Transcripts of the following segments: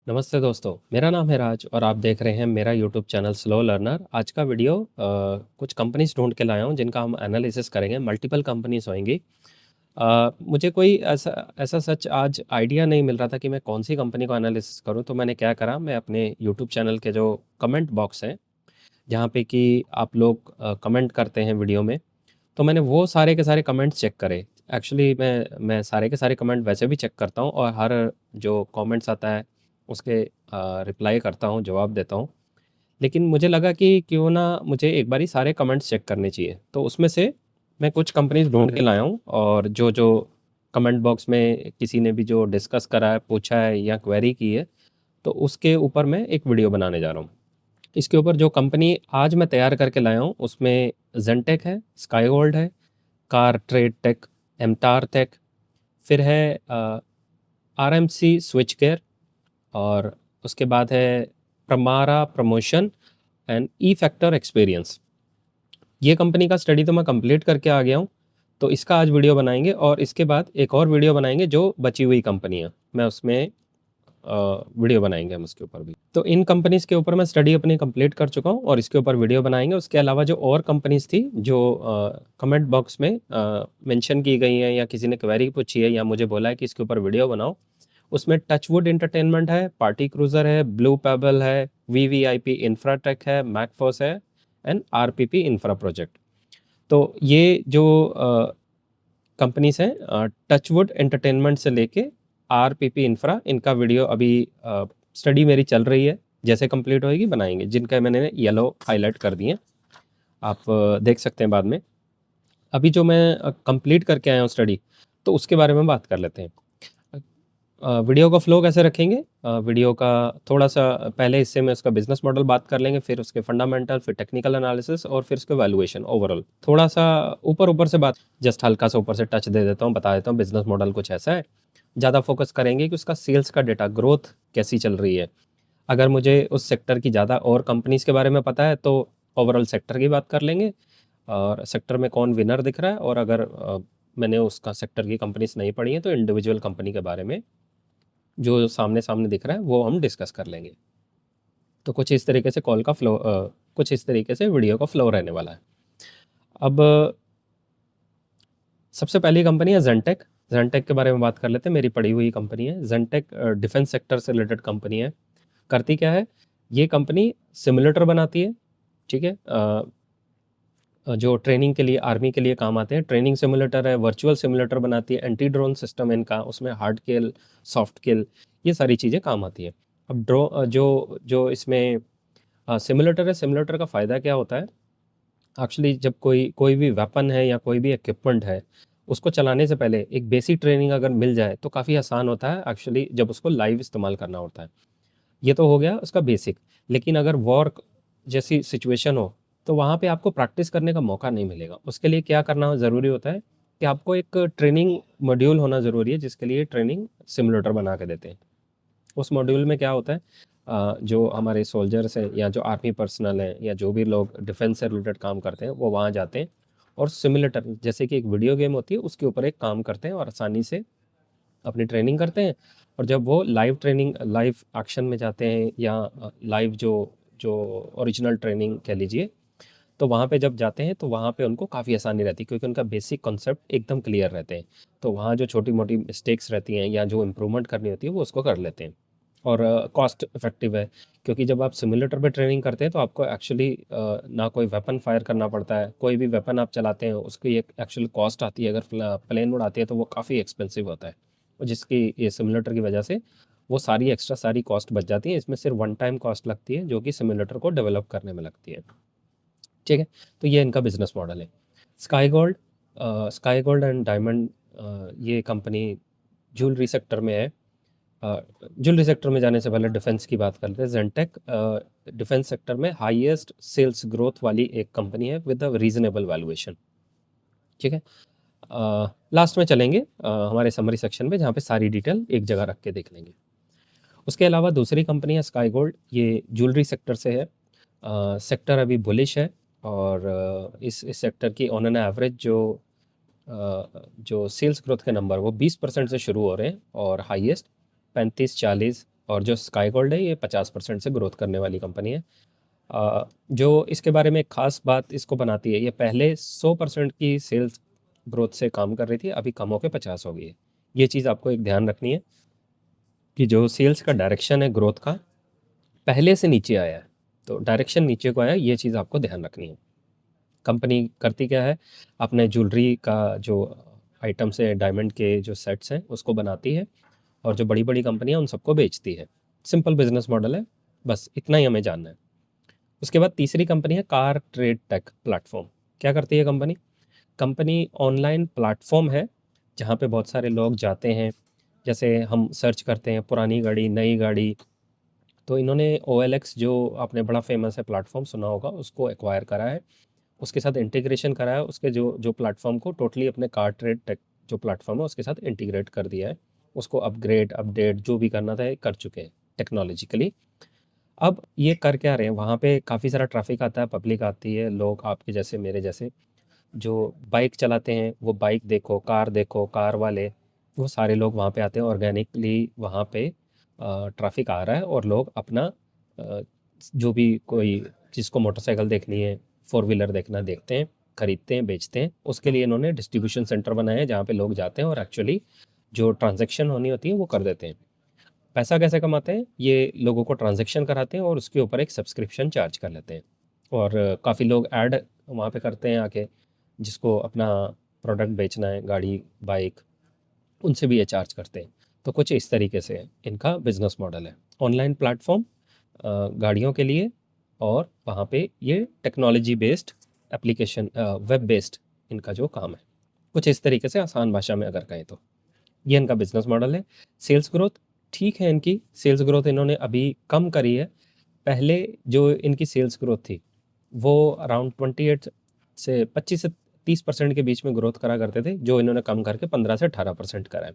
नमस्ते दोस्तों, मेरा नाम है राज और आप देख रहे हैं मेरा यूट्यूब चैनल स्लो लर्नर। आज का वीडियो कुछ कंपनीज ढूंढ के लाया हूं जिनका हम एनालिसिस करेंगे। मल्टीपल कंपनीज होंगी। मुझे कोई ऐसा ऐसा सच आज आइडिया नहीं मिल रहा था कि मैं कौन सी कंपनी को एनालिसिस करूं, तो मैंने क्या करा, मैं अपने यूट्यूब चैनल के जो कमेंट बॉक्स है जहाँ पे कि आप लोग कमेंट करते हैं वीडियो में, तो मैंने वो सारे के सारे कमेंट्स चेक करे। एक्चुअली मैं सारे के सारे कमेंट वैसे भी चेक करता हूँ और हर जो कमेंट्स आता है उसके रिप्लाई करता हूँ, जवाब देता हूँ। लेकिन मुझे लगा कि क्यों ना मुझे एक बारी सारे कमेंट्स चेक करने चाहिए, तो उसमें से मैं कुछ कंपनीज ढूंढ के लाया हूँ और जो जो कमेंट बॉक्स में किसी ने भी जो डिस्कस करा है, पूछा है या क्वेरी की है, तो उसके ऊपर मैं एक वीडियो बनाने जा रहा हूँ। इसके ऊपर जो कंपनी आज मैं तैयार करके लाया हूँ उसमें जेनटेक है, स्काई गोल्ड है, Car Trade Tech, MTAR Tech, फिर है आरएमसी स्विच केयर, और उसके बाद है Pramara promotion and E factor experience. ये कंपनी का स्टडी तो मैं कंप्लीट करके आ गया हूँ, तो इसका आज वीडियो बनाएंगे और इसके बाद एक और वीडियो बनाएंगे जो बची हुई कंपनियाँ, मैं उसमें वीडियो बनाएंगे हम उसके ऊपर भी। तो इन कंपनीज के ऊपर मैं स्टडी अपनी कंप्लीट कर चुका हूँ और इसके ऊपर वीडियो बनाएंगे। उसके अलावा जो और कंपनीज थी जो कमेंट बॉक्स में मेंशन की गई हैं या किसी ने क्वेरी पूछी है या मुझे बोला है कि इसके ऊपर वीडियो बनाओ, उसमें टचवुड इंटरटेनमेंट है, पार्टी क्रूजर है, ब्लू पेबल है, वीवीआईपी इंफ्राटेक है, मैकफोर्स है एंड आरपीपी इंफ्रा प्रोजेक्ट। तो ये जो कंपनीज हैं, टचवुड एंटरटेनमेंट से लेके आरपीपी इंफ्रा, इनका वीडियो अभी स्टडी मेरी चल रही है, जैसे कंप्लीट होएगी बनाएंगे, जिनका मैंने येलो हाईलाइट कर दिए, आप देख सकते हैं बाद में। अभी जो मैं कंप्लीट करके आया हूँ स्टडी, तो उसके बारे में बात कर लेते हैं। वीडियो का फ्लो कैसे रखेंगे, वीडियो का थोड़ा सा पहले हिस्से में उसका बिजनेस मॉडल बात कर लेंगे, फिर उसके फंडामेंटल, फिर टेक्निकल एनालिसिस और फिर उसके वैल्यूएशन ओवरऑल। थोड़ा सा ऊपर ऊपर से बात, जस्ट हल्का सा ऊपर से टच दे देता हूँ, बता देता हूँ बिजनेस मॉडल कुछ ऐसा है। ज़्यादा फोकस करेंगे कि उसका सेल्स का डेटा ग्रोथ कैसी चल रही है। अगर मुझे उस सेक्टर की ज़्यादा और कंपनीज के बारे में पता है तो ओवरऑल सेक्टर की बात कर लेंगे और सेक्टर में कौन विनर दिख रहा है, और अगर मैंने उसका सेक्टर की कंपनीज नहीं पढ़ी है तो इंडिविजुअल कंपनी के बारे में जो सामने सामने दिख रहा है वो हम डिस्कस कर लेंगे। तो कुछ इस तरीके से कॉल का फ्लो, कुछ इस तरीके से वीडियो का फ्लो रहने वाला है। अब सबसे पहली कंपनी है जेनटेक। जेनटेक के बारे में बात कर लेते हैं, मेरी पढ़ी हुई कंपनी है जेनटेक। डिफेंस सेक्टर से रिलेटेड कंपनी है। करती क्या है, ये कंपनी सिमुलेटर बनाती है, ठीक है, जो ट्रेनिंग के लिए, आर्मी के लिए काम आते हैं। ट्रेनिंग सिमुलेटर है, वर्चुअल सिमुलेटर बनाती है, एंटी ड्रोन सिस्टम इनका, उसमें हार्ड किल, सॉफ्ट किल, ये सारी चीज़ें काम आती है। अब जो जो इसमें सिमुलेटर है, सिमुलेटर का फ़ायदा क्या होता है, एक्चुअली जब कोई कोई भी वेपन है या कोई भी इक्विपमेंट है, उसको चलाने से पहले एक बेसिक ट्रेनिंग अगर मिल जाए तो काफ़ी आसान होता है एक्चुअली जब उसको लाइव इस्तेमाल करना होता है। ये तो हो गया उसका बेसिक। लेकिन अगर वॉर जैसी सिचुएशन हो तो वहाँ पे आपको प्रैक्टिस करने का मौका नहीं मिलेगा। उसके लिए क्या करना ज़रूरी होता है कि आपको एक ट्रेनिंग मॉड्यूल होना ज़रूरी है, जिसके लिए ट्रेनिंग सिमुलेटर बना के देते हैं। उस मॉड्यूल में क्या होता है, जो हमारे सोल्जर्स हैं या जो आर्मी पर्सनल हैं या जो भी लोग डिफेंस से रिलेटेड काम करते हैं वो वहाँ जाते हैं और सिमुलेटर जैसे कि एक वीडियो गेम होती है उसके ऊपर एक काम करते हैं और आसानी से अपनी ट्रेनिंग करते हैं। और जब वो लाइव ट्रेनिंग, लाइव एक्शन में जाते हैं या लाइव जो जो ओरिजिनल ट्रेनिंग कह लीजिए, तो वहाँ पे जब जाते हैं तो वहाँ पे उनको काफ़ी आसानी रहती है क्योंकि उनका बेसिक कॉन्सेप्ट एकदम क्लियर रहते हैं। तो वहाँ जो छोटी मोटी मिस्टेक्स रहती हैं या जो इम्प्रूवमेंट करनी होती है वो उसको कर लेते हैं। और कॉस्ट इफ़ेक्टिव है, क्योंकि जब आप सिमुलेटर पे ट्रेनिंग करते हैं तो आपको एक्चुअली ना कोई वेपन फायर करना पड़ता है। कोई भी वेपन आप चलाते हैं उसकी एक एक्चुअल कॉस्ट आती है, अगर प्लेन उड़ाती है तो वो काफ़ी एक्सपेंसिव होता है, और जिसकी ये सिमुलेटर की वजह से वो सारी एक्स्ट्रा सारी कॉस्ट बच जाती है। इसमें सिर्फ वन टाइम कॉस्ट लगती है जो कि सिमुलेटर को डेवलप करने में लगती है, ठीक है। तो ये इनका बिजनेस मॉडल है। Sky gold, sky gold and diamond, ये कंपनी ज्वेलरी सेक्टर में है। ज्वेलरी सेक्टर में जाने से पहले डिफेंस की बात करते हैं। जेनटेक डिफेंस सेक्टर में हाईएस्ट सेल्स ग्रोथ वाली एक कंपनी है विद अ रीजनेबल वैल्यूएशन, ठीक है। लास्ट में चलेंगे हमारे समरी सेक्शन में, जहाँ पे सारी डिटेल एक जगह रख के देख लेंगे। उसके अलावा दूसरी कंपनी है स्काई गोल्ड, ये ज्वेलरी सेक्टर से है। सेक्टर अभी बुलिश है और इस सेक्टर की ऑन एन एवरेज जो सेल्स ग्रोथ के नंबर वो 20% से शुरू हो रहे हैं और हाईएस्ट 35, 40, और जो स्काई गोल्ड है ये 50% से ग्रोथ करने वाली कंपनी है। जो इसके बारे में एक ख़ास बात इसको बनाती है, ये पहले 100% की सेल्स ग्रोथ से काम कर रही थी, अभी कम होके 50 हो गई है। ये चीज़ आपको एक ध्यान रखनी है कि जो सेल्स का डायरेक्शन है ग्रोथ का, पहले से नीचे आया है, तो डायरेक्शन नीचे को आया है, ये चीज़ आपको ध्यान रखनी है। कंपनी करती क्या है, अपने ज्वेलरी का जो आइटम्स है, डायमंड के जो सेट्स हैं उसको बनाती है, और जो बड़ी बड़ी कंपनियां उन सबको बेचती है। सिंपल बिजनेस मॉडल है, बस इतना ही हमें जानना है। उसके बाद तीसरी कंपनी है कार ट्रेड टेक प्लेटफॉर्म। क्या करती है कंपनी? कंपनी ऑनलाइन प्लेटफॉर्म है जहाँ पे बहुत सारे लोग जाते हैं, जैसे हम सर्च करते हैं पुरानी गाड़ी, नई गाड़ी, तो इन्होंने OLX, जो आपने बड़ा फेमस है प्लेटफॉर्म सुना होगा, उसको एक्वायर करा है, उसके साथ इंटीग्रेशन करा है, उसके जो जो प्लेटफॉर्म को टोटली अपने कार ट्रेड टेक जो प्लेटफॉर्म है उसके साथ इंटीग्रेट कर दिया है। उसको अपग्रेड अपडेट जो भी करना था ये कर चुके हैं टेक्नोलॉजिकली। अब ये कर क्या रहे हैं, वहाँ पे काफ़ी सारा ट्रैफिक आता है, पब्लिक आती है, लोग आपके जैसे मेरे जैसे जो बाइक चलाते हैं, वो बाइक देखो, कार वाले, वो सारे लोग वहाँ पे आते हैं। ऑर्गेनिकली वहाँ पे ट्रैफिक आ रहा है और लोग अपना जो भी कोई जिसको मोटरसाइकिल देखनी है, फोर व्हीलर देखना, देखते हैं, खरीदते हैं, बेचते हैं। उसके लिए इन्होंने डिस्ट्रीब्यूशन सेंटर बनाए हैं जहाँ पे लोग जाते हैं और एक्चुअली जो ट्रांजैक्शन होनी होती है वो कर देते हैं। पैसा कैसे कमाते हैं? ये लोगों को ट्रांजैक्शन कराते हैं और उसके ऊपर एक सब्सक्रिप्शन चार्ज कर लेते हैं। और काफ़ी लोग ऐड वहाँ पे करते हैं आके, जिसको अपना प्रोडक्ट बेचना है, गाड़ी, बाइक, उनसे भी ये चार्ज करते हैं। तो कुछ इस तरीके से इनका बिजनेस मॉडल है, ऑनलाइन प्लेटफॉर्म गाड़ियों के लिए, और वहाँ पे ये technology based application, web based इनका जो काम है। कुछ इस तरीके से आसान भाषा में अगर कहें तो ये इनका बिजनेस मॉडल है। सेल्स ग्रोथ ठीक है, इनकी सेल्स ग्रोथ इन्होंने अभी कम करी है। पहले जो इनकी सेल्स ग्रोथ थी वो अराउंड 28 से 25 से 30% के बीच में ग्रोथ करा करते थे, जो इन्होंने कम करके 15 से 18% करा है।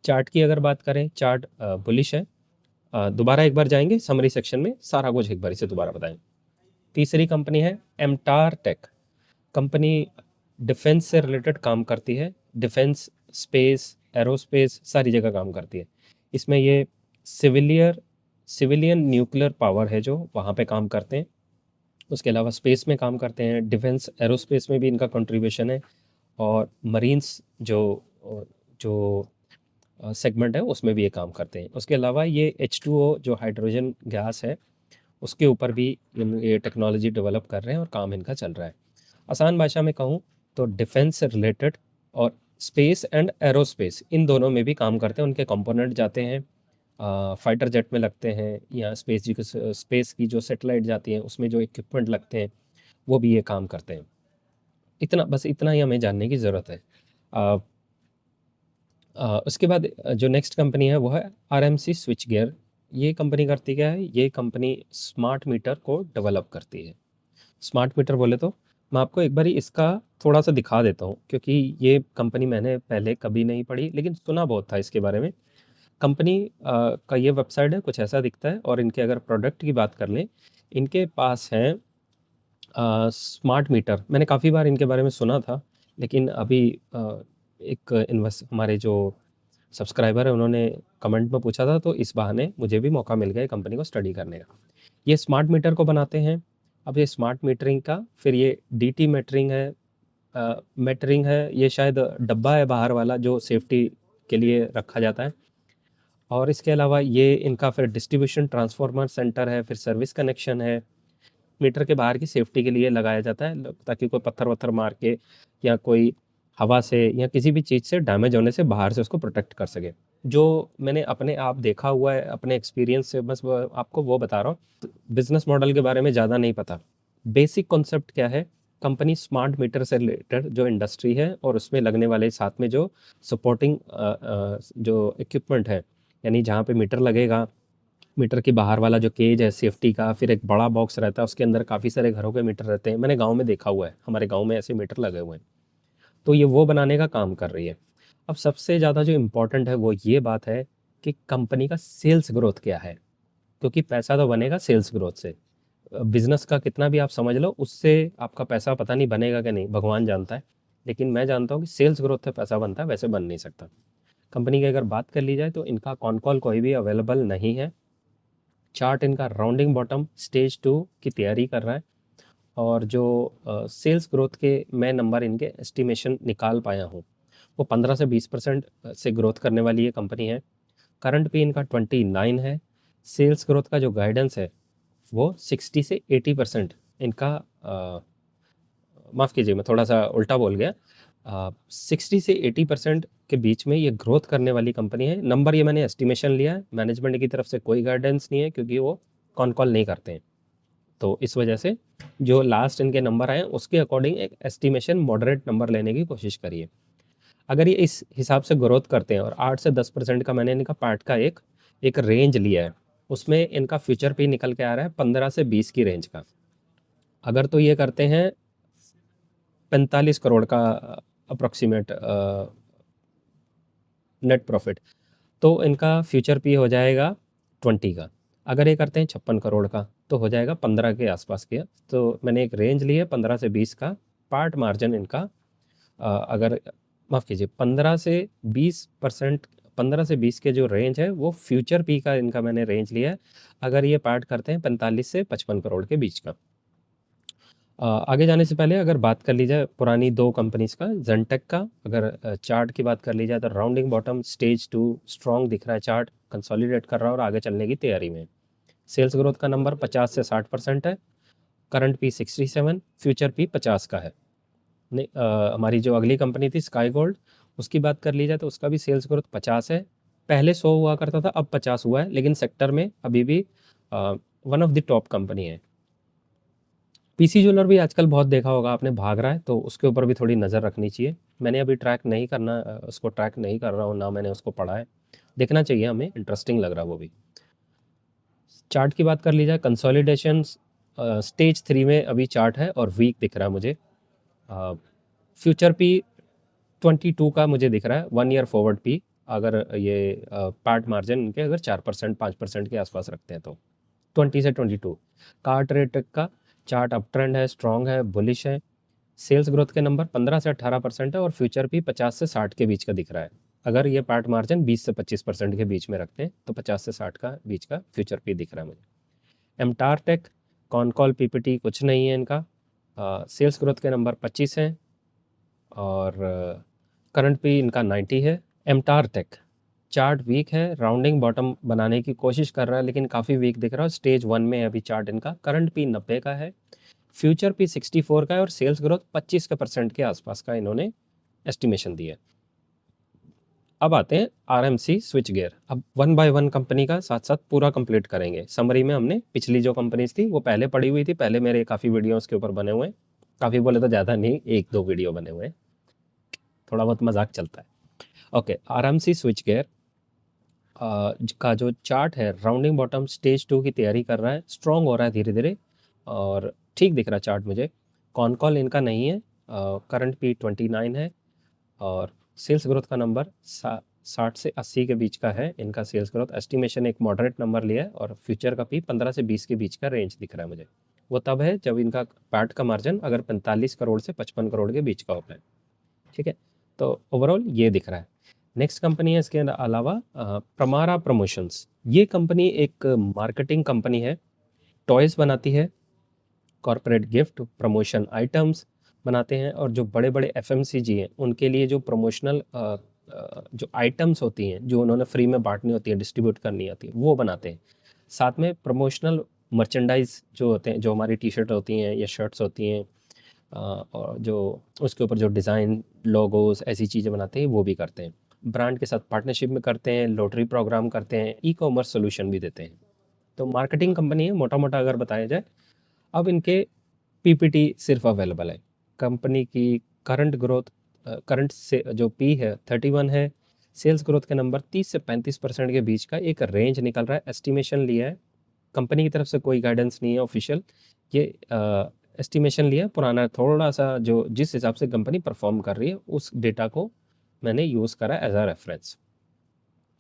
चार्ट की अगर बात करें, चार्ट बुलिश है। दोबारा एक बार जाएंगे समरी सेक्शन में, सारा कुछ एक बार से दोबारा बताएं। तीसरी कंपनी है एमटार टेक। कंपनी डिफेंस से रिलेटेड काम करती है, डिफेंस, स्पेस, एरोस्पेस, सारी जगह काम करती है। इसमें ये सिविलियन न्यूक्लियर पावर है जो वहाँ पे काम करते हैं। उसके अलावा स्पेस में काम करते हैं, डिफेंस एरोस्पेस में भी इनका कंट्रीब्यूशन है, और मरीन्स जो जो सेगमेंट है उसमें भी ये काम करते हैं। उसके अलावा ये H2O जो हाइड्रोजन गैस है उसके ऊपर भी ये टेक्नोलॉजी डेवलप कर रहे हैं और काम इनका चल रहा है। आसान भाषा में कहूँ तो डिफेंस से रिलेटेड और स्पेस एंड एरोस्पेस, इन दोनों में भी काम करते हैं। उनके कंपोनेंट जाते हैं, फाइटर जेट में लगते हैं, या स्पेस की जो सैटेलाइट जाती है उसमें जो इक्विपमेंट लगते हैं वो भी ये काम करते हैं। इतना, बस इतना ही हमें जानने की ज़रूरत है। उसके बाद जो नेक्स्ट कंपनी है वो है RMC स्विच गियर। ये कंपनी करती क्या है? ये कंपनी स्मार्ट मीटर को डेवलप करती है। स्मार्ट मीटर बोले तो मैं आपको एक बारी इसका थोड़ा सा दिखा देता हूँ, क्योंकि ये कंपनी मैंने पहले कभी नहीं पढ़ी लेकिन सुना बहुत था इसके बारे में। कंपनी का ये वेबसाइट है, कुछ ऐसा दिखता है। और इनके अगर प्रोडक्ट की बात कर लें, इनके पास है स्मार्ट मीटर। मैंने काफ़ी बार इनके बारे में सुना था, लेकिन अभी एक हमारे जो सब्सक्राइबर है उन्होंने कमेंट में पूछा था, तो इस बहाने मुझे भी मौका मिल गया कंपनी को स्टडी करने का। ये स्मार्ट मीटर को बनाते हैं। अब ये स्मार्ट मीटरिंग का, फिर ये DT मीटरिंग है, मीटरिंग है, ये शायद डब्बा है बाहर वाला जो सेफ्टी के लिए रखा जाता है। और इसके अलावा ये इनका फिर डिस्ट्रीब्यूशन ट्रांसफार्मर सेंटर है, फिर सर्विस कनेक्शन है। मीटर के बाहर की सेफ्टी के लिए लगाया जाता है, ताकि कोई पत्थर वत्थर मार के या कोई हवा से या किसी भी चीज़ से डैमेज होने से बाहर से उसको प्रोटेक्ट कर सके। जो मैंने अपने आप देखा हुआ है अपने एक्सपीरियंस से, बस आपको वो बता रहा हूँ। बिजनेस मॉडल के बारे में ज़्यादा नहीं पता। बेसिक कॉन्सेप्ट क्या है, कंपनी स्मार्ट मीटर से रिलेटेड जो इंडस्ट्री है और उसमें लगने वाले साथ में जो सपोर्टिंग जो इक्विपमेंट है, यानी जहाँ पे मीटर लगेगा, मीटर के बाहर वाला जो केज है सेफ्टी का, फिर एक बड़ा बॉक्स रहता है, उसके अंदर काफ़ी सारे घरों के मीटर रहते हैं। मैंने गांव में देखा हुआ है, हमारे गांव में ऐसे मीटर लगे हुए हैं। तो ये वो बनाने का काम कर रही है। अब सबसे ज़्यादा जो इम्पोर्टेंट है वो ये बात है कि कंपनी का सेल्स ग्रोथ क्या है, क्योंकि पैसा तो बनेगा सेल्स ग्रोथ से। बिजनेस का कितना भी आप समझ लो, उससे आपका पैसा पता नहीं बनेगा कि नहीं, भगवान जानता है। लेकिन मैं जानता हूँ कि सेल्स ग्रोथ से पैसा बनता है, वैसे बन नहीं सकता। कंपनी की अगर बात कर ली जाए तो इनका कॉन कॉल कोई भी अवेलेबल नहीं है। चार्ट इनका राउंडिंग बॉटम स्टेज 2 की तैयारी कर रहा है, और जो सेल्स ग्रोथ के मैं नंबर इनके एस्टिमेशन निकाल पाया हूँ वो 15 से 20% से ग्रोथ करने वाली ये कंपनी है। करंट पे इनका 29 है। सेल्स ग्रोथ का जो गाइडेंस है वो 60 से 80% इनका, माफ़ कीजिए मैं थोड़ा सा उल्टा बोल गया, 60 से 80% के बीच में ये ग्रोथ करने वाली कंपनी है। नंबर ये मैंने एस्टिमेशन लिया है, मैनेजमेंट की तरफ से कोई गाइडेंस नहीं है क्योंकि वो कॉन कॉल नहीं करते हैं। तो इस वजह से जो लास्ट इनके नंबर आए उसके अकॉर्डिंग एक एस्टिमेशन मॉडरेट नंबर लेने की कोशिश करिए। अगर ये इस हिसाब से ग्रोथ करते हैं और 8 से 10% का मैंने इनका पार्ट का एक रेंज लिया है, उसमें इनका फ्यूचर पे निकल के आ रहा है 15 से 20 की रेंज का। अगर तो ये करते हैं 45 करोड़ का अप्रोक्सीमेट नेट प्रॉफिट, तो इनका फ्यूचर पी हो जाएगा 20 का। अगर ये करते हैं 56 करोड़ का तो हो जाएगा 15 के आसपास के। तो मैंने एक रेंज ली है 15 से 20 का। पार्ट मार्जिन इनका अगर माफ़ कीजिए 15 से 20 के जो रेंज है वो फ्यूचर पी का इनका मैंने रेंज लिया है। अगर ये पार्ट करते हैं 45 से 55 करोड़ के बीच का। आगे जाने से पहले अगर बात कर ली जाए पुरानी दो कंपनीज का, जेनटेक का अगर चार्ट की बात कर ली जाए तो राउंडिंग बॉटम स्टेज 2 स्ट्रॉन्ग दिख रहा है, चार्ट कंसोलिडेट कर रहा है और आगे चलने की तैयारी में। सेल्स ग्रोथ का नंबर 50 से 60% है। करंट पी 67, फ्यूचर पी 50 का है। हमारी जो अगली कंपनी थी स्काई गोल्ड, उसकी बात कर ली जाए तो उसका भी सेल्स ग्रोथ 50 है। पहले 100 हुआ करता था, अब 50 हुआ है, लेकिन सेक्टर में अभी भी one of the top company है। पीसी ज्वेलर भी आजकल बहुत देखा होगा आपने, भाग रहा है, तो उसके ऊपर भी थोड़ी नज़र रखनी चाहिए। मैंने अभी उसको ट्रैक नहीं कर रहा हूँ, ना मैंने उसको पढ़ा है। देखना चाहिए हमें, इंटरेस्टिंग लग रहा है वो भी। चार्ट की बात कर ली जाए, कंसोलिडेशन स्टेज 3 में अभी चार्ट है और वीक दिख रहा है मुझे। फ्यूचर पी 22 का मुझे दिख रहा है, 1 ईयर फॉरवर्ड पी। अगर ये पार्ट मार्जिन इनके अगर 4% 5% के आसपास रखते हैं तो 20 से 22। कार्ट रेट का चार्ट अप ट्रेंड है, स्ट्रॉन्ग है, बुलिश है। सेल्स ग्रोथ के नंबर 15 से 18% है और फ्यूचर भी 50 से 60 के बीच का दिख रहा है। अगर ये पार्ट मार्जिन 20 से 25% के बीच में रखते हैं तो 50 से 60 का बीच का फ्यूचर पी दिख रहा है मुझे। एमटार टेक कॉन कॉल पीपीटी कुछ नहीं है इनका। सेल्स ग्रोथ के नंबर 25 हैं और करंट पी इनका 90 है। एमटार टेक चार्ट वीक है, राउंडिंग बॉटम बनाने की कोशिश कर रहा है लेकिन काफ़ी वीक दिख रहा है। स्टेज 1 में अभी चार्ट इनका। करंट पी 90 का है, फ्यूचर पी 64 का है और सेल्स ग्रोथ 25% के आसपास का इन्होंने एस्टिमेशन दिया है। अब आते हैं आरएमसी स्विच गियर। अब वन बाय वन कंपनी का साथ साथ पूरा कंप्लीट करेंगे। समरी में हमने पिछली जो कंपनीज थी वो पहले पड़ी हुई थी, पहले मेरे काफ़ी वीडियोस के ऊपर बने हुए हैं। काफ़ी बोले तो ज़्यादा नहीं, 1-2 वीडियो बने हुए हैं, थोड़ा बहुत मजाक चलता है। ओके, आरएमसी स्विच गियर का जो चार्ट है राउंडिंग बॉटम स्टेज 2 की तैयारी कर रहा है, स्ट्रॉन्ग हो रहा है धीरे धीरे और ठीक दिख रहा है चार्ट मुझे। कॉन कॉल इनका नहीं है। करंट पी 29 है और सेल्स ग्रोथ का नंबर 60 से 80 के बीच का है इनका सेल्स ग्रोथ। एस्टिमेशन एक मॉडरेट नंबर लिया है और फ्यूचर का पी 15 से 20 के बीच का रेंज दिख रहा है मुझे। वो तब है जब इनका पैट का मार्जिन अगर 45 करोड़ से 55 करोड़ के बीच का होता है। ठीक है, तो ओवरऑल ये दिख रहा है। नेक्स्ट कंपनी है इसके अलावा प्रमारा प्रमोशंस। ये कंपनी एक मार्केटिंग कंपनी है, टॉयज़ बनाती है, कॉरपोरेट गिफ्ट प्रमोशन आइटम्स बनाते हैं और जो बड़े बड़े एफएमसीजी हैं उनके लिए जो प्रमोशनल जो आइटम्स होती हैं जो उन्होंने फ्री में बांटनी होती है, डिस्ट्रीब्यूट करनी होती है, वो बनाते हैं। साथ में प्रमोशनल मर्चेंडाइज जो होते हैं, जो हमारी टी शर्ट होती हैं या शर्ट्स होती हैं, और जो उसके ऊपर जो डिज़ाइन लोगोस ऐसी चीज़ें बनाते हैं वो भी करते हैं। ब्रांड के साथ पार्टनरशिप में करते हैं, लॉटरी प्रोग्राम करते हैं, ई कॉमर्स सोल्यूशन भी देते हैं। तो मार्केटिंग कंपनी है मोटा मोटा अगर बताया जाए। अब इनके पीपीटी सिर्फ अवेलेबल है। कंपनी की करंट ग्रोथ, करंट से जो पी है 31 है। सेल्स ग्रोथ के नंबर 30 से 35% के बीच का एक रेंज निकल रहा है, एस्टिमेशन लिया है। कंपनी की तरफ से कोई गाइडेंस नहीं है ऑफिशियल, ये एस्टिमेशन लिया है पुराना, थोड़ा सा जो जिस हिसाब से कंपनी परफॉर्म कर रही है उस डेटा को मैंने यूज़ करा एज अ रेफरेंस।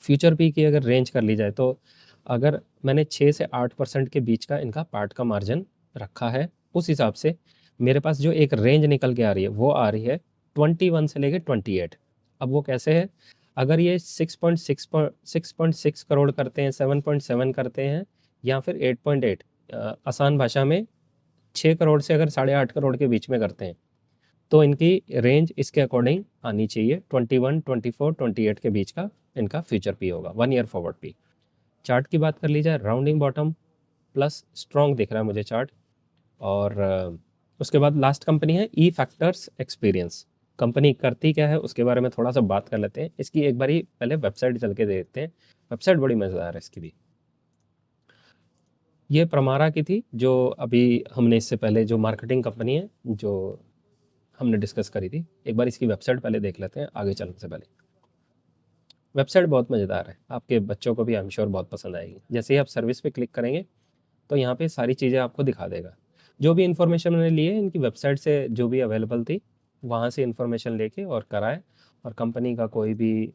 फ्यूचर पी की अगर रेंज कर ली जाए तो अगर मैंने 6 से 8% के बीच का इनका पार्ट का मार्जिन रखा है, उस हिसाब से मेरे पास जो एक रेंज निकल के आ रही है वो आ रही है 21 से लेके 28। अब वो कैसे है, अगर ये 6.6 करोड़ करते हैं, 7.7 करते हैं या फिर 8.8, आसान भाषा में 6 करोड़ से अगर 8.5 करोड़ के बीच में करते हैं तो इनकी रेंज इसके अकॉर्डिंग आनी चाहिए 21, 24, 28 के बीच का इनका फ्यूचर पी होगा, 1 ईयर फॉरवर्ड पी। चार्ट की बात कर ली जाए, राउंडिंग बॉटम प्लस स्ट्रॉन्ग दिख रहा है मुझे चार्ट। और उसके बाद लास्ट कंपनी है ई फैक्टर्स एक्सपीरियंस। कंपनी करती क्या है उसके बारे में थोड़ा सा बात कर लेते हैं। इसकी एक बारी पहले वेबसाइट चल के देखते हैं। वेबसाइट बड़ी मज़ेदार है इसकी भी। ये प्रमारा की थी, जो अभी हमने इससे पहले जो मार्केटिंग कंपनी है जो हमने डिस्कस करी थी। एक बार इसकी वेबसाइट पहले देख लेते हैं आगे चलने से पहले। वेबसाइट बहुत मज़ेदार है, आपके बच्चों को भी आई एम श्योर बहुत पसंद आएगी। जैसे ही आप सर्विस पे क्लिक करेंगे तो यहाँ पे सारी चीज़ें आपको दिखा देगा। जो भी इन्फॉर्मेशन मैंने ली है इनकी वेबसाइट से, जो भी अवेलेबल थी वहाँ से इन्फॉर्मेशन लेके और कराए। और कंपनी का कोई भी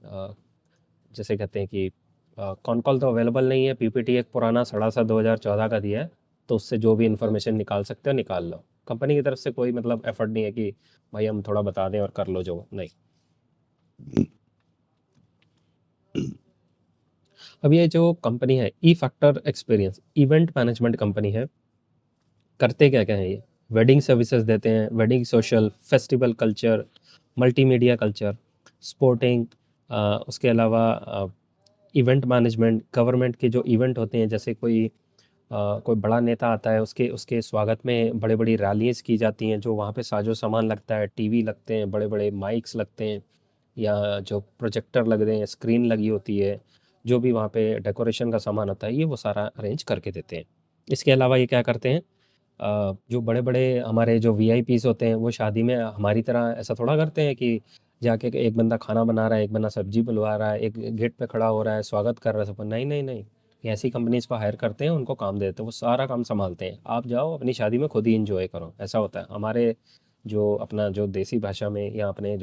जैसे कहते हैं कि कॉन कॉल तो अवेलेबल नहीं है। पीपीटी एक पुराना सड़ा सा 2014 का दिया है, तो उससे जो भी इन्फॉर्मेशन निकाल सकते हो निकाल लो। कंपनी की तरफ से कोई मतलब एफर्ट नहीं है कि भाई हम थोड़ा बता दें और कर लो, जो नहीं। अब ये जो कंपनी है E factor experience, event management company है। करते क्या क्या है ये? वेडिंग सर्विसेज देते हैं, wedding, social, festival culture, multimedia culture, sporting, उसके अलावा इवेंट मैनेजमेंट, गवर्नमेंट के जो इवेंट होते हैं, जैसे कोई बड़ा नेता आता है, उसके उसके स्वागत में बड़े बड़ी रैलीज की जाती हैं, जो वहाँ पे साजो सामान लगता है, टीवी लगते हैं, बड़े बड़े माइक्स लगते हैं, या जो प्रोजेक्टर लगते हैं, स्क्रीन लगी होती है, जो भी वहाँ पे डेकोरेशन का सामान होता है, ये वो सारा अरेंज करके देते हैं। इसके अलावा ये क्या करते हैं, जो बड़े बड़े हमारे जो वीआईपीज होते हैं वो शादी में हमारी तरह ऐसा थोड़ा करते हैं कि जाके एक बंदा खाना बना रहा है, एक बंदा सब्जी बुलवा रहा है, एक गेट पे खड़ा हो रहा है, स्वागत कर रहा है सब। नहीं नहीं नहीं, ये ऐसी कंपनीज को हायर करते हैं, उनको काम देते हैं, वो सारा काम संभालते हैं। आप जाओ अपनी शादी में खुद ही इंजॉय करो, ऐसा होता है। हमारे जो अपना जो देसी भाषा में, या अपने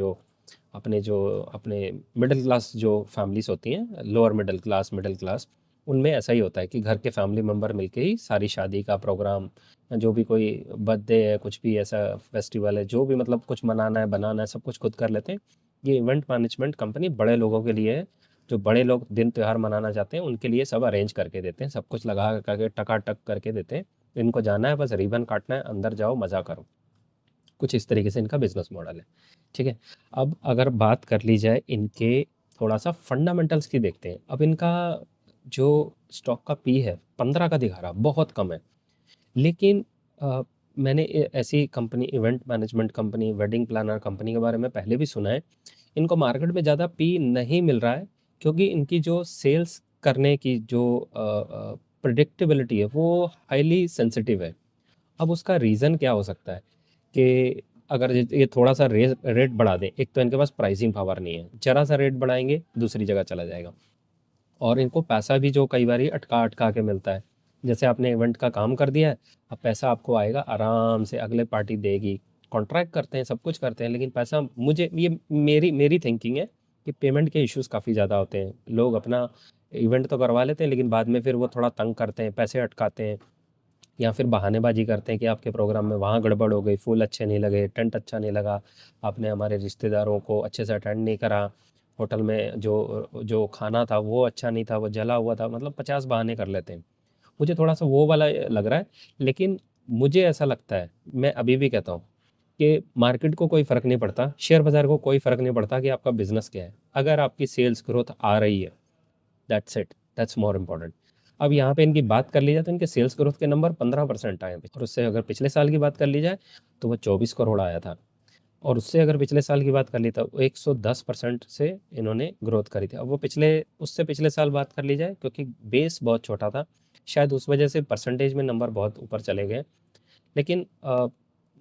मिडिल क्लास जो फैमिलीज होती हैं, लोअर मिडिल क्लास, उनमें ऐसा ही होता है कि घर के फैमिली मेम्बर मिलके ही सारी शादी का प्रोग्राम, जो भी कोई बर्थडे है, कुछ भी ऐसा फेस्टिवल है, जो भी मतलब कुछ मनाना है बनाना है, सब कुछ खुद कर लेते हैं। ये इवेंट मैनेजमेंट कंपनी बड़े लोगों के लिए है। जो बड़े लोग दिन त्यौहार मनाना चाहते हैं उनके लिए सब अरेंज करके देते हैं, सब कुछ लगा करके टकाटक करके देते हैं। इनको जाना है, बस रिबन काटना है, अंदर जाओ मज़ा करो। कुछ इस तरीके से इनका बिजनेस मॉडल है। ठीक है। अब अगर बात कर ली जाए इनके थोड़ा सा फंडामेंटल्स की, देखते हैं। अब इनका जो स्टॉक का पी है 15 का दिखा रहा, बहुत कम है। लेकिन मैंने ऐसी company, event management company, wedding planner company के बारे में पहले भी सुना है। इनको मार्केट में ज़्यादा पी नहीं मिल रहा है, क्योंकि इनकी जो सेल्स करने की जो प्रिडिक्टेबिलिटी है वो हाईली सेंसिटिव है। अब उसका रीज़न क्या हो सकता है कि अगर ये थोड़ा सा रेट बढ़ा दें, एक तो इनके पास प्राइसिंग पावर नहीं है, जरा सा रेट बढ़ाएंगे दूसरी जगह चला जाएगा। और इनको पैसा भी जो कई बार अटका अटका के मिलता है। जैसे आपने इवेंट का काम कर दिया है, अब पैसा आपको आएगा आराम से, अगले पार्टी देगी। कॉन्ट्रैक्ट करते हैं, सब कुछ करते हैं, लेकिन पैसा, मुझे ये मेरी मेरी थिंकिंग है कि पेमेंट के इश्यूज काफ़ी ज़्यादा होते हैं। लोग अपना इवेंट तो करवा लेते हैं, लेकिन बाद में फिर वो थोड़ा तंग करते हैं, पैसे अटकाते हैं, या फिर बहानेबाजी करते हैं कि आपके प्रोग्राम में वहाँ गड़बड़ हो गई, फूल अच्छे नहीं लगे, टेंट अच्छा नहीं लगा, आपने हमारे रिश्तेदारों को अच्छे से अटेंड नहीं करा, होटल में जो जो खाना था वो अच्छा नहीं था, वो जला हुआ था, मतलब 50 बहाने कर लेते हैं। मुझे थोड़ा सा वो वाला लग रहा है। लेकिन मुझे ऐसा लगता है, मैं अभी भी कहता हूँ कि मार्केट को कोई फ़र्क नहीं पड़ता, शेयर बाज़ार को कोई फ़र्क नहीं पड़ता कि आपका बिज़नेस क्या है। अगर आपकी सेल्स ग्रोथ आ रही है, that's it, that's more important. अब यहाँ पे इनकी बात कर ली जाए तो इनके सेल्स ग्रोथ के नंबर 15% आए हैं। और उससे अगर पिछले साल की बात कर ली जाए तो वो 24 करोड़ आया था। और उससे अगर पिछले साल की बात कर ली तो 110% से इन्होंने ग्रोथ करी थी। अब वो उससे पिछले साल बात कर ली जाए, क्योंकि बेस बहुत छोटा था, शायद उस वजह से परसेंटेज में नंबर बहुत ऊपर चले गए। लेकिन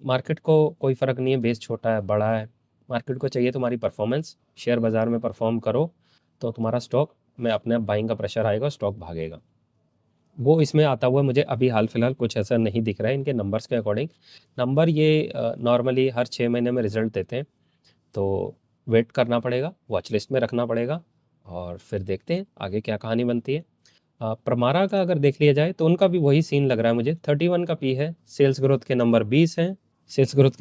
मार्केट को कोई फ़र्क नहीं है, बेस छोटा है बड़ा है, मार्केट को चाहिए तुम्हारी परफॉर्मेंस। शेयर बाज़ार में परफॉर्म करो तो तुम्हारा स्टॉक में अपने आप बाइंग का प्रेशर आएगा, स्टॉक भागेगा। वो इसमें आता हुआ मुझे अभी हाल फिलहाल कुछ ऐसा नहीं दिख रहा है इनके नंबर्स के अकॉर्डिंग। नंबर ये नॉर्मली हर 6 महीने में रिजल्ट देते हैं, तो वेट करना पड़ेगा, वॉच लिस्ट में रखना पड़ेगा, और फिर देखते हैं आगे क्या कहानी बनती है। प्रमारा का अगर देख लिया जाए तो उनका भी वही सीन लग रहा है मुझे। 31 का पी है, सेल्स ग्रोथ के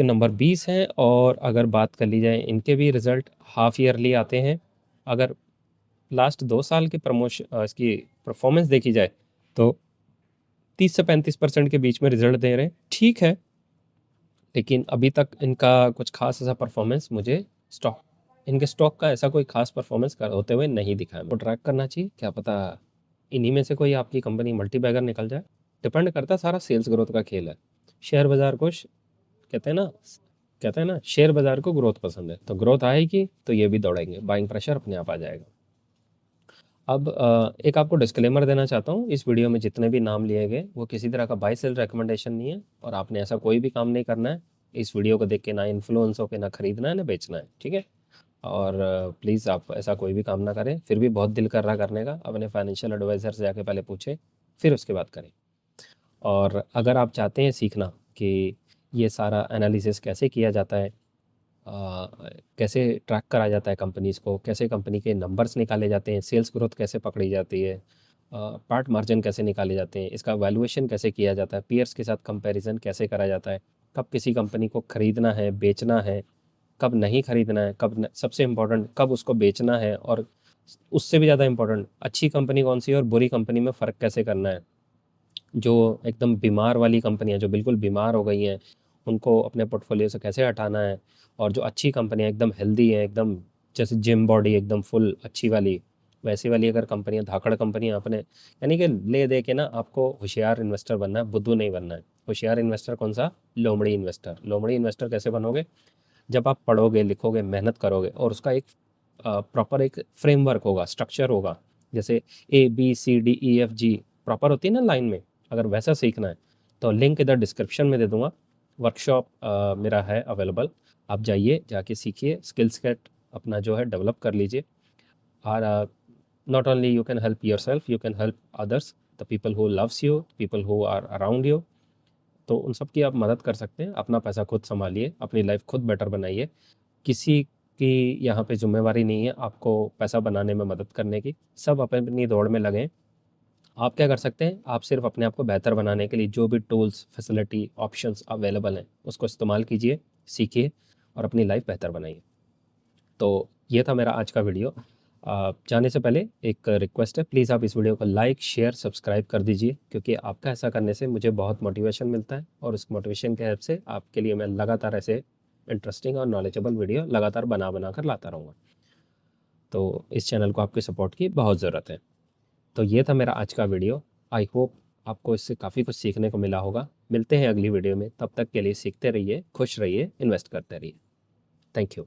नंबर 20 हैं, और अगर बात कर ली जाए इनके भी रिजल्ट हाफ ईयरली आते हैं। अगर लास्ट 2 साल की इसकी परफॉर्मेंस देखी जाए तो 30 से 35% के बीच में रिजल्ट दे रहे हैं, ठीक है। लेकिन अभी तक इनका कुछ खास ऐसा परफॉर्मेंस मुझे इनके स्टॉक का ऐसा कोई खास परफॉर्मेंस होते हुए नहीं दिखा है। तो ट्रैक करना चाहिए, क्या पता इन्हीं में से कोई आपकी कंपनी मल्टी बैगर निकल जाए। डिपेंड करता है, सारा सेल्स ग्रोथ का खेल है। शेयर बाजार को कहते हैं ना शेयर बाजार को ग्रोथ पसंद है, तो ग्रोथ आएगी तो ये भी दौड़ेंगे, बाइंग प्रेशर अपने आप आ जाएगा। अब एक आपको डिस्क्लेमर देना चाहता हूँ, इस वीडियो में जितने भी नाम लिए गए वो किसी तरह का बाय सेल रिकमेंडेशन नहीं है, और आपने ऐसा कोई भी काम नहीं करना है इस वीडियो को देख के, ना इन्फ्लुएंस होकर ना खरीदना है ना बेचना है, ठीक है। और प्लीज़ आप ऐसा कोई भी काम ना करें। फिर भी बहुत दिल कर रहा करने का, अपने फाइनेंशियल एडवाइज़र से जाके पहले पूछें, फिर उसके बाद करें। और अगर आप चाहते हैं सीखना कि ये सारा एनालिसिस कैसे किया जाता है, कैसे ट्रैक करा जाता है कंपनीज़ को, कैसे कंपनी के नंबर्स निकाले जाते हैं, सेल्स ग्रोथ कैसे पकड़ी जाती है, पार्ट मार्जिन कैसे निकाले जाते हैं, इसका वैल्यूएशन कैसे किया जाता है, पीयर्स के साथ कंपैरिजन कैसे करा जाता है, कब किसी कंपनी को ख़रीदना है, बेचना है, कब नहीं खरीदना है, सबसे इम्पोर्टेंट कब उसको बेचना है, और उससे भी ज़्यादा इम्पोर्टेंट अच्छी कंपनी कौन सी है और बुरी कंपनी में फ़र्क कैसे करना है। जो एकदम बीमार वाली कंपनियाँ जो बिल्कुल बीमार हो गई हैं, उनको अपने पोर्टफोलियो से कैसे हटाना है, और जो अच्छी कंपनियाँ एकदम हेल्दी हैं, एकदम जैसे जिम बॉडी एकदम फुल अच्छी वाली, वैसी वाली अगर कंपनियाँ, धाकड़ कंपनियाँ अपने, यानी कि ले दे के ना आपको होशियार इन्वेस्टर बनना है, बुद्धू नहीं बनना है। होशियार इन्वेस्टर कौन सा? लोमड़ी इन्वेस्टर। लोमड़ी इन्वेस्टर कैसे बनोगे? जब आप पढ़ोगे, लिखोगे, मेहनत करोगे, और उसका एक प्रॉपर एक फ्रेमवर्क होगा, स्ट्रक्चर होगा, जैसे ABCDEFG प्रॉपर होती है ना लाइन में, अगर वैसा सीखना है तो लिंक इधर डिस्क्रिप्शन में दे दूंगा। वर्कशॉप मेरा है अवेलेबल, आप जाइए, जाके सीखिए, स्किल सेट अपना जो है डेवलप कर लीजिए। और not only you can help yourself, you can help others, the people who loves you, people who are around you, तो उन सब की आप मदद कर सकते हैं। अपना पैसा खुद संभालिए, अपनी लाइफ खुद बेटर बनाइए। किसी की यहाँ पे जिम्मेवारी नहीं है आपको पैसा बनाने में मदद करने की, सब अपनी दौड़ में लगें। आप क्या कर सकते हैं? आप सिर्फ अपने आप को बेहतर बनाने के लिए जो भी टूल्स, फैसिलिटी, ऑप्शंस अवेलेबल हैं उसको इस्तेमाल कीजिए, सीखिए और अपनी लाइफ बेहतर बनाइए। तो ये था मेरा आज का वीडियो। जाने से पहले एक रिक्वेस्ट है, प्लीज़ आप इस वीडियो को लाइक, शेयर, सब्सक्राइब कर दीजिए, क्योंकि आपका ऐसा करने से मुझे बहुत मोटिवेशन मिलता है, और उस मोटिवेशन के हेल्प से आपके लिए मैं लगातार ऐसे इंटरेस्टिंग और नॉलेजेबल वीडियो लगातार बना कर लाता रहूँगा। तो इस चैनल को आपकी सपोर्ट की बहुत ज़रूरत है। तो ये था मेरा आज का वीडियो। आई होप आपको इससे काफ़ी कुछ सीखने को मिला होगा। मिलते हैं अगली वीडियो में, तब तक के लिए सीखते रहिए, खुश रहिए, इन्वेस्ट करते रहिए। Thank you.